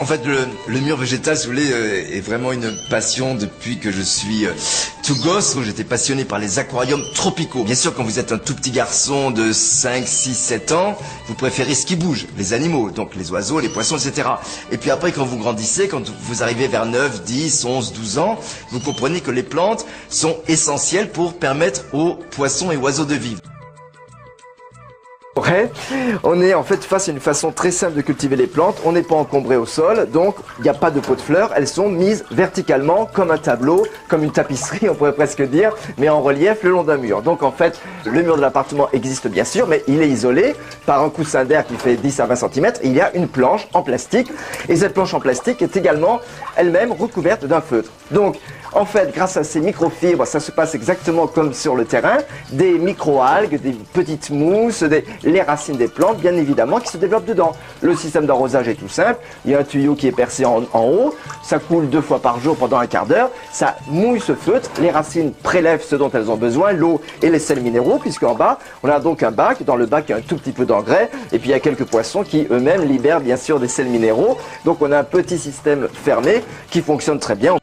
fait, le mur végétal, si vous voulez, est vraiment une passion depuis que je suis tout gosse. J'étais passionné par les aquariums tropicaux. Bien sûr, quand vous êtes un tout petit garçon de 5, 6, 7 ans, vous préférez ce qui bouge, les animaux, donc les oiseaux, les poissons, etc. Et puis après, quand vous grandissez, quand vous arrivez vers 9, 10, 11, 12 ans, vous comprenez que les plantes sont essentielles pour permettre aux poissons et oiseaux de vivre. Ouais, on est en fait face à une façon très simple de cultiver les plantes. On n'est pas encombré au sol, donc il n'y a pas de pots de fleurs. Elles sont mises verticalement comme un tableau, comme une tapisserie, on pourrait presque dire, mais en relief le long d'un mur. Donc en fait, le mur de l'appartement existe bien sûr, mais il est isolé par un coussin d'air qui fait 10 à 20 cm. Il y a une planche en plastique, et cette planche en plastique est également elle-même recouverte d'un feutre. Donc en fait, grâce à ces microfibres, ça se passe exactement comme sur le terrain, des micro-algues, des petites mousses, les racines des plantes, bien évidemment, qui se développent dedans. Le système d'arrosage est tout simple, il y a un tuyau qui est percé en haut, ça coule 2 fois par jour pendant un quart d'heure, ça mouille ce feutre, les racines prélèvent ce dont elles ont besoin, l'eau et les sels minéraux, puisqu'en bas, on a donc un bac, dans le bac il y a un tout petit peu d'engrais, et puis il y a quelques poissons qui eux-mêmes libèrent bien sûr des sels minéraux, donc on a un petit système fermé qui fonctionne très bien.